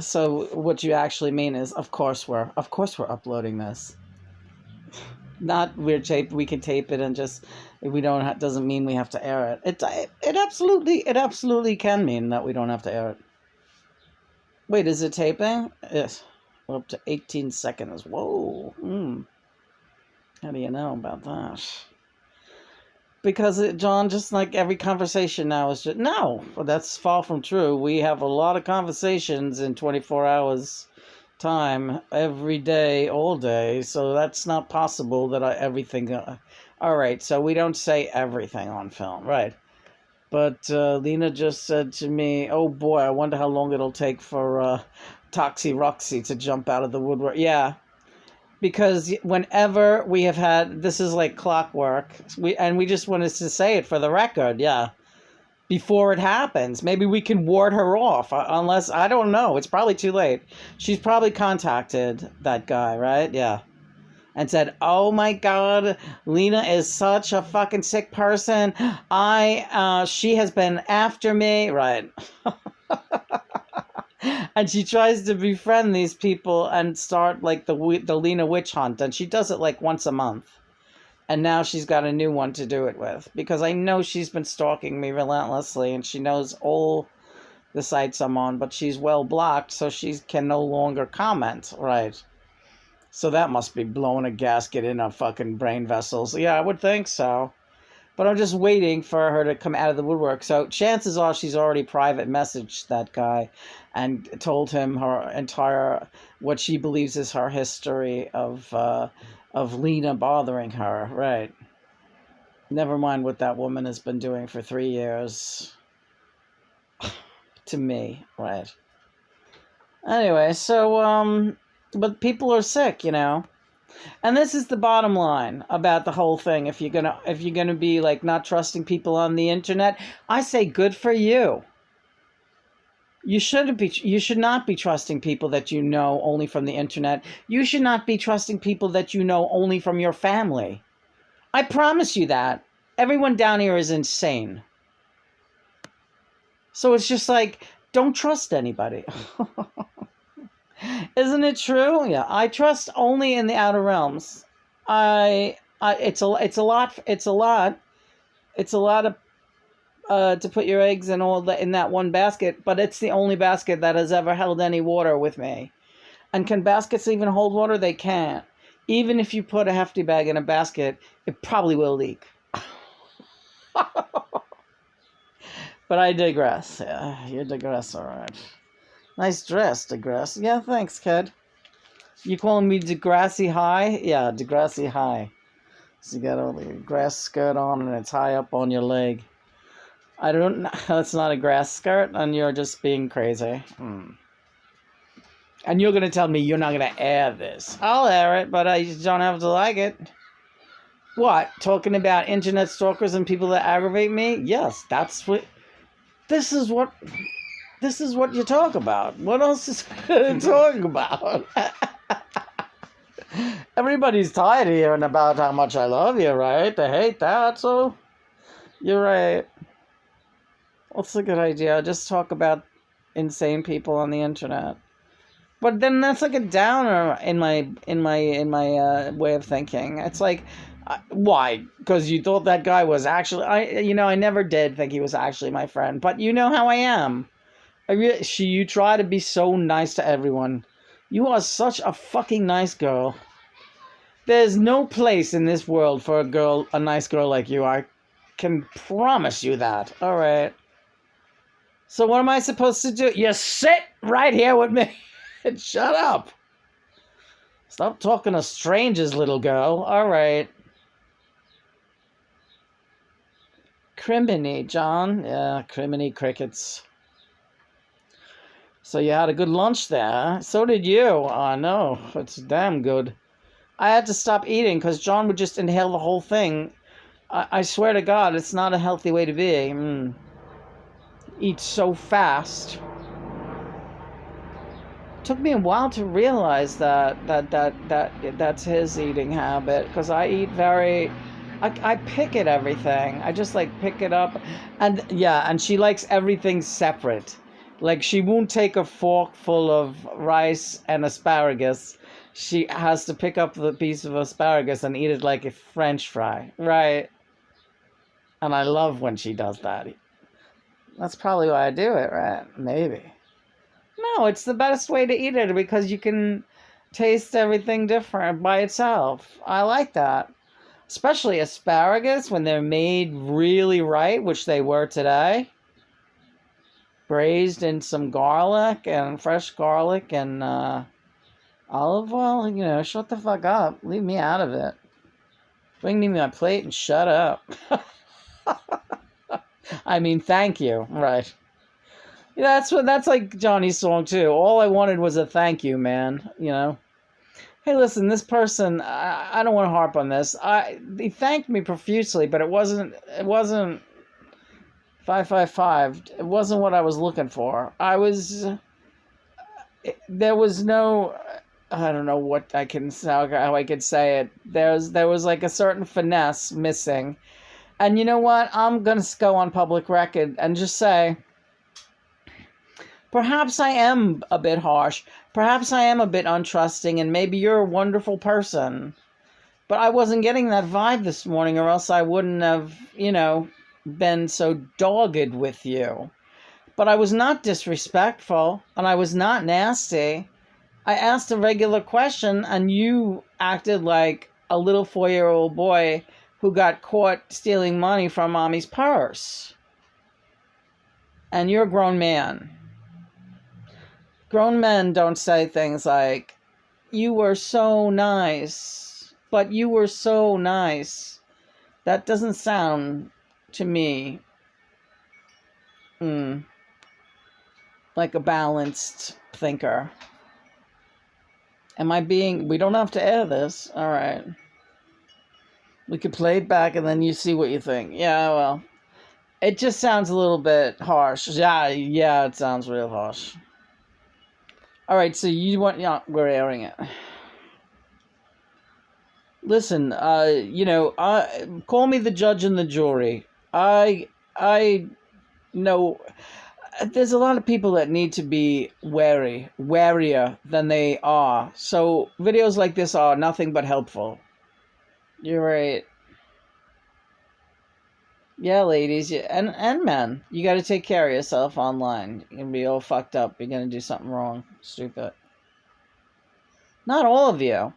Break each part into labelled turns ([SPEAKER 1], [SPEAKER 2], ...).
[SPEAKER 1] So what you actually mean is, of course we're uploading this. Not we're tape. We can tape it and just if we don't doesn't mean we have to air it. It absolutely can mean that we don't have to air it. Wait, is it taping? Yes. We're up to 18 seconds. Whoa. How do you know about that? Because John, just like every conversation now is just no. Well, that's far from true. We have a lot of conversations in 24 hours time every day, all day. So that's not possible that everything. All right, so we don't say everything on film, right? But Lena just said to me, "Oh boy, I wonder how long it'll take for Toxie Roxy to jump out of the woodwork." Yeah, because whenever we have had, this is like clockwork. We just wanted to say it for the record. Yeah. Before it happens, maybe we can ward her off. Unless, I don't know. It's probably too late. She's probably contacted that guy, right? Yeah. And said, "Oh my God, Lena is such a fucking sick person. She has been after me." Right. And she tries to befriend these people and start like the Lena witch hunt. And she does it like once a month. And now she's got a new one to do it with. Because I know she's been stalking me relentlessly. And she knows all the sites I'm on. But she's well blocked. So she can no longer comment. Right. So that must be blowing a gasket in her fucking brain vessels. Yeah, I would think so. But I'm just waiting for her to come out of the woodwork. So chances are she's already private messaged that guy and told him her entire, what she believes is her history of Lena bothering her. Right. Never mind what that woman has been doing for 3 years to me. Right. Anyway, so, but people are sick, you know. And this is the bottom line about the whole thing. If you're gonna be like not trusting people on the internet, I say good for you. You should not be trusting people that you know only from the internet. You should not be trusting people that you know only from your family. I promise you that. Everyone down here is insane. So it's just like, don't trust anybody. Isn't it true? Yeah, I trust only in the outer realms. It's a lot of to put your eggs in in that one basket, but it's the only basket that has ever held any water with me. And can baskets even hold water? They can't. Even if you put a hefty bag in a basket, it probably will leak. But I digress. Yeah, you digress, all right. Nice dress, Degrassi. Yeah, thanks, kid. You calling me Degrassi High? Yeah, Degrassi High. So you got a grass skirt on and it's high up on your leg. I don't know. That's not a grass skirt and you're just being crazy. And you're going to tell me you're not going to air this. I'll air it, but I just don't have to like it. What? Talking about internet stalkers and people that aggravate me? Yes, that's what... This is what you talk about. What else is to talk about? Everybody's tired of hearing about how much I love you, right? They hate that, so you're right. What's a good idea? Just talk about insane people on the internet. But then that's like a downer in my way of thinking. It's like, why? Because you thought that guy was actually... I never did think he was actually my friend. But you know how I am. You try to be so nice to everyone. You are such a fucking nice girl. There's no place in this world for a nice girl like you. I can promise you that. All right. So what am I supposed to do? You sit right here with me and shut up. Stop talking to strangers, little girl. All right. Criminy, John. Yeah, criminy crickets. So you had a good lunch there. So did you. Oh, no. It's damn good. I had to stop eating because John would just inhale the whole thing. I swear to God, it's not a healthy way to be. Eat so fast. It took me a while to realize that's his eating habit because I eat very... I pick at everything. I just like pick it up. And yeah, and she likes everything separate. Like, she won't take a fork full of rice and asparagus. She has to pick up the piece of asparagus and eat it like a French fry. Right. And I love when she does that. That's probably why I do it, right? Maybe. No, it's the best way to eat it because you can taste everything different by itself. I like that. Especially asparagus when they're made really right, which they were today. Braised in some garlic and fresh garlic and olive oil. You know, shut the fuck up. Leave me out of it. Bring me my plate and shut up. I mean, thank you. Right. Yeah, that's like Johnny's song too. All I wanted was a thank you, man. You know. Hey, listen, this person. I don't want to harp on this. He thanked me profusely, but it wasn't 555. It wasn't what I was looking for. There was no. I don't know what I can how I could say it. There was like a certain finesse missing, and you know what? I'm gonna go on public record and just say. Perhaps I am a bit harsh. Perhaps I am a bit untrusting, and maybe you're a wonderful person. But I wasn't getting that vibe this morning, or else I wouldn't have, been so dogged with you. But I was not disrespectful, and I was not nasty. I asked a regular question, and you acted like a little 4-year-old boy who got caught stealing money from mommy's purse. And you're a grown man. Grown men don't say things like, you were so nice, but you were so nice. That doesn't sound to me like a balanced thinker. We don't have to air this. All right. We could play it back and then you see what you think. Yeah, well, it just sounds a little bit harsh. Yeah, it sounds real harsh. All right, so we're airing it. Listen, call me the judge and the jury. I know there's a lot of people that need to be warier than they are. So videos like this are nothing but helpful. You're right. Yeah, ladies, and men, you got to take care of yourself online. You're going to be all fucked up. You're going to do something wrong. Stupid. Not all of you.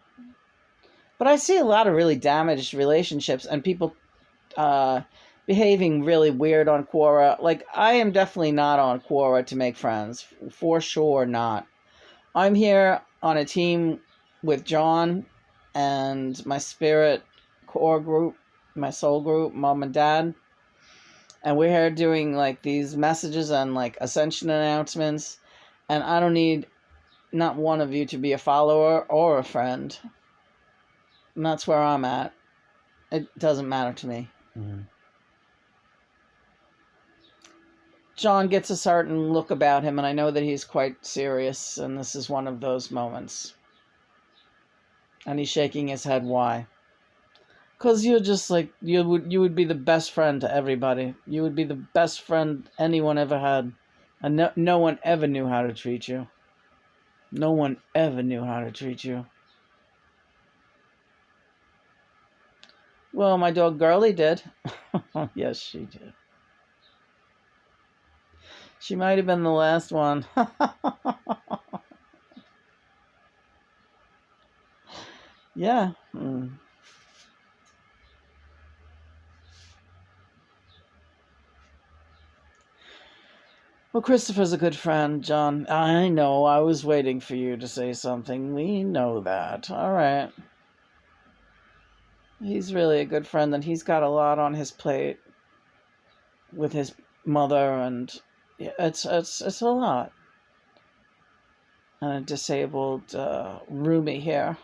[SPEAKER 1] But I see a lot of really damaged relationships and people behaving really weird on Quora. Like, I am definitely not on Quora to make friends. For sure not. I'm here on a team with John and my spirit core group, my soul group, mom and dad. And we're here doing like these messages and like ascension announcements. And I don't need not one of you to be a follower or a friend. And that's where I'm at. It doesn't matter to me. Mm-hmm. John gets a certain look about him, and I know that he's quite serious, and this is one of those moments. And he's shaking his head. Why? Because you're just like, you would be the best friend to everybody. You would be the best friend anyone ever had. And no one ever knew how to treat you. No one ever knew how to treat you. Well, my dog Girlie did. Yes, she did. She might have been the last one. Yeah. Well, Christopher's a good friend, John. I know. I was waiting for you to say something. We know that. All right. He's really a good friend, and he's got a lot on his plate with his mother, and it's a lot. And a disabled roomie here.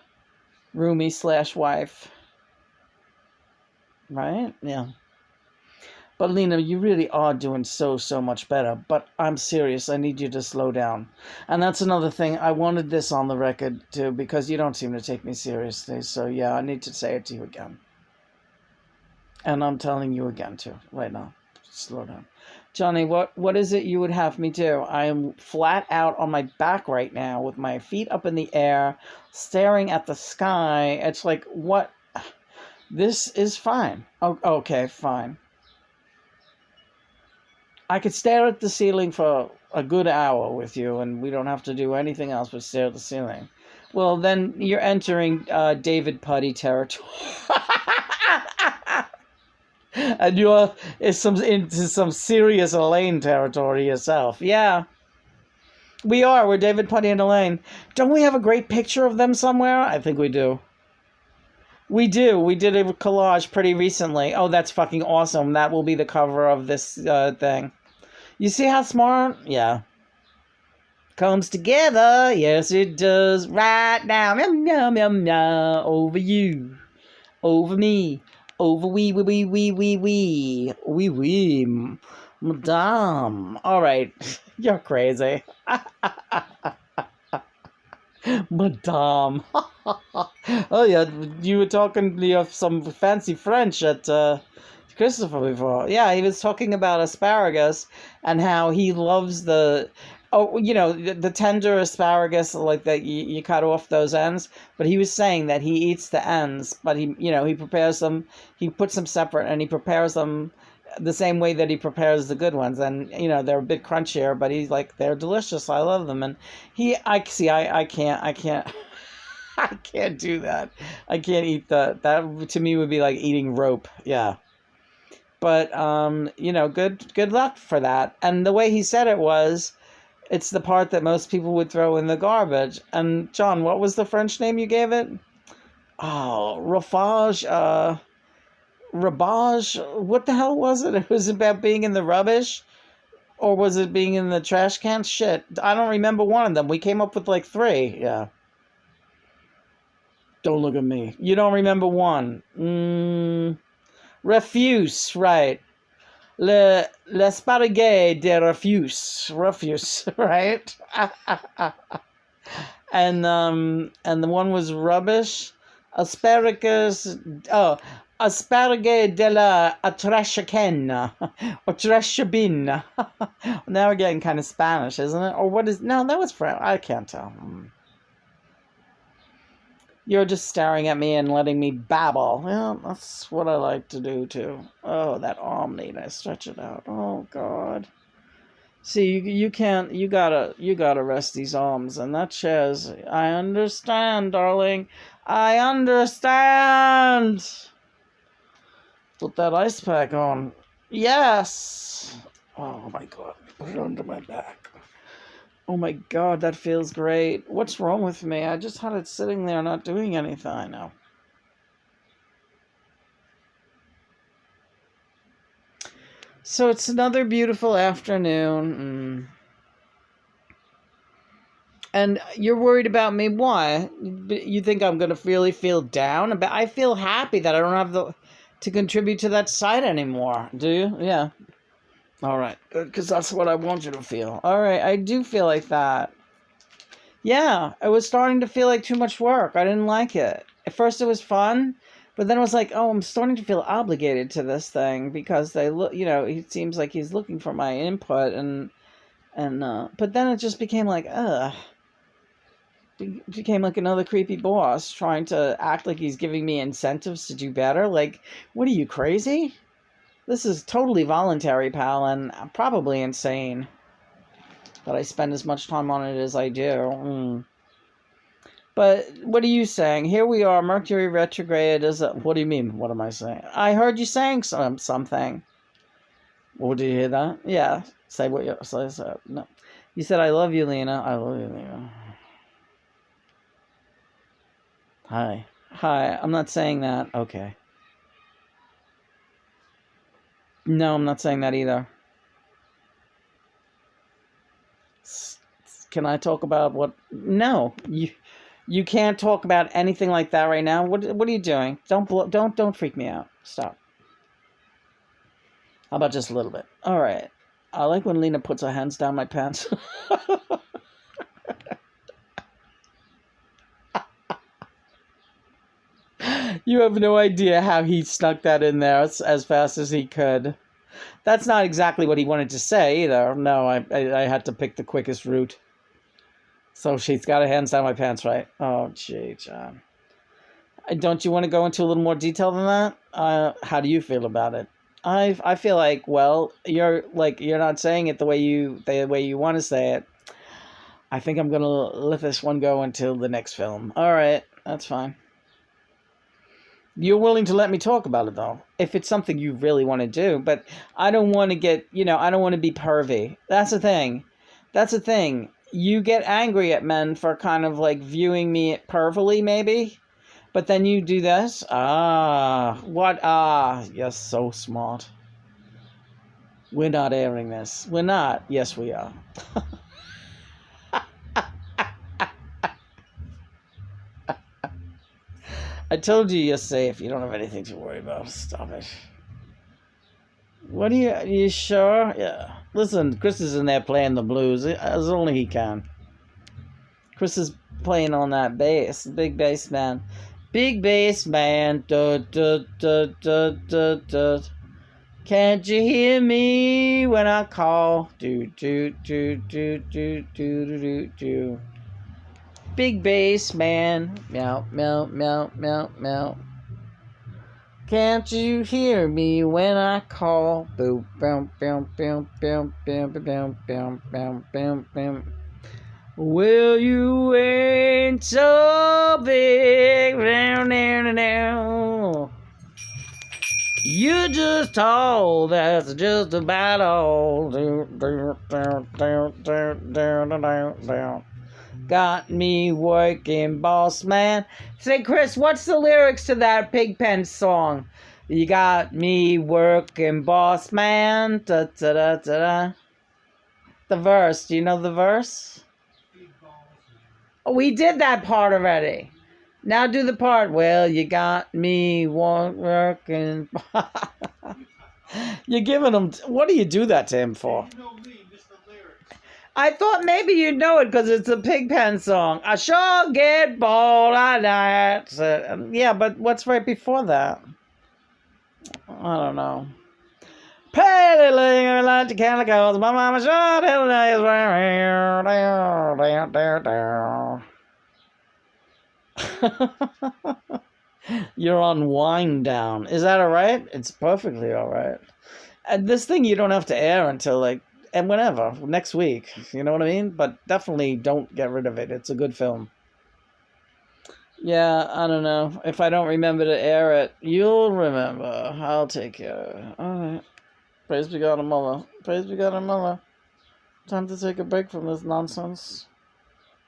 [SPEAKER 1] Roomie/wife. Right? Yeah. But Lena, you really are doing so much better. But I'm serious. I need you to slow down. And that's another thing. I wanted this on the record, too, because you don't seem to take me seriously. So, yeah, I need to say it to you again. And I'm telling you again, too, right now. Slow down. Johnny, what is it you would have me do? I am flat out on my back right now with my feet up in the air, staring at the sky. It's like, what? This is fine. Oh, okay, fine. I could stare at the ceiling for a good hour with you, and we don't have to do anything else but stare at the ceiling. Well, then you're entering David Putty territory. And you're into some serious Elaine territory yourself. Yeah, we are. We're David Putty and Elaine. Don't we have a great picture of them somewhere? I think we do. We do. We did a collage pretty recently. Oh, that's fucking awesome. That will be the cover of this thing. You see how smart? Yeah. Comes together. Yes, it does. Right now. Meow, meow, meow, meow. Over you. Over me. Over we. Madame. All right. You're crazy. Madame. Oh, yeah. You were talking some fancy French at Christopher before. Yeah, he was talking about asparagus and how he loves the tender asparagus, like that you cut off those ends. But he was saying that he eats the ends, but he prepares them, he puts them separate, and he prepares them the same way that he prepares the good ones. And they're a bit crunchier, but he's like, they're delicious. I love them. And I can't I can't do that. I can't eat that. That to me would be like eating rope. Yeah. But good luck for that. And the way he said it was, it's the part that most people would throw in the garbage. And John, what was the French name you gave it? Oh, rabage. What the hell was it? It was about being in the rubbish, or was it being in the trash can? Shit, I don't remember one of them. We came up with like 3. Yeah. Don't look at me. You don't remember one. Refuse, right? L'esparaguet de refuse, right? And the one was rubbish. Asparagus. Oh, asparagus de la atrashaken or trashabin. Now we're getting kind of Spanish, isn't it? Or what is? No, that was French. I can't tell. You're just staring at me and letting me babble. Well, that's what I like to do, too. Oh, that arm need I stretch it out. Oh, God. See, you can't, you gotta rest these arms, and that chair's, I understand, darling. I understand. Put that ice pack on. Yes. Oh, my God. Put it under my back. Oh my God, that feels great. What's wrong with me? I just had it sitting there not doing anything. I know. So it's another beautiful afternoon. And you're worried about me. Why? You think I'm going to really feel down? But I feel happy that I don't have to contribute to that site anymore. Do you? Yeah. All right, good, because that's what I want you to feel. All right, I do feel like that. Yeah, it was starting to feel like too much work. I didn't like it. At first it was fun, but then it was like, oh, I'm starting to feel obligated to this thing because they look, it seems like he's looking for my input but then it just became like, it became like another creepy boss trying to act like he's giving me incentives to do better. Like, what are you, crazy? This is totally voluntary, pal, and probably insane that I spend as much time on it as I do. But what are you saying? Here we are, Mercury retrograde is... What do you mean? What am I saying? I heard you saying something. Well, did you hear that? Yeah. Say what you say. No. You said, I love you, Lena. I love you, Lena. Hi. I'm not saying that. Okay. No, I'm not saying that either. Can I talk about what? No, you can't talk about anything like that right now. What are you doing? Don't freak me out. Stop. How about just a little bit? All right. I like when Lena puts her hands down my pants. You have no idea how he snuck that in there as fast as he could. That's not exactly what he wanted to say either. No, I had to pick the quickest route. So she's got her hands down my pants, right? Oh, gee, John. Don't you want to go into a little more detail than that? How do you feel about it? I feel like, well, you're not saying it the way you want to say it. I think I'm gonna let this one go until the next film. All right, that's fine. You're willing to let me talk about it though, if it's something you really want to do. But I don't want to get, I don't want to be pervy. That's the thing. That's the thing. You get angry at men for kind of like viewing me pervily, maybe. But then you do this. What? You're so smart. We're not airing this. We're not. Yes, we are. I told you you're safe. You don't have anything to worry about. Stop it. What are you sure? Yeah. Listen, Chris is in there playing the blues as only he can. Chris is playing on that bass. Big bass man. Big bass man. Da, da, da, da, da, da. Can't you hear me when I call? Do, do, do, do, do, do, do, do, do. Big bass man. Meow, meow, meow, meow, meow. Can't you hear me when I call? Boom, boom, boom, boom, boom, boom, boom, boom, boom, boom, boom. Well, you ain't so big. Down, down, down. You're just tall. That's just about all. Down, down, down, down, down, down, down, down. Got me working, boss man. Say, Chris, what's the lyrics to that Pigpen song? You got me working, boss man. Da, da, da, da, da. The verse. Do you know the verse? Oh, we did that part already. Now do the part. Well, you got me working. You're giving him. What do you do that to him for? I thought maybe you'd know it because it's a Pigpen song. I sure get bored at night. Yeah, but what's right before that? I don't know. Pale like the calicos, my mama sure tell me You're on wind down. Is that all right? It's perfectly all right. And this thing you don't have to air until and whenever, next week, you know what I mean? But definitely don't get rid of it. It's a good film. Yeah, I don't know. If I don't remember to air it, you'll remember. I'll take care of it. All right. Praise be God and Mother. Praise be God and Mother. Time to take a break from this nonsense.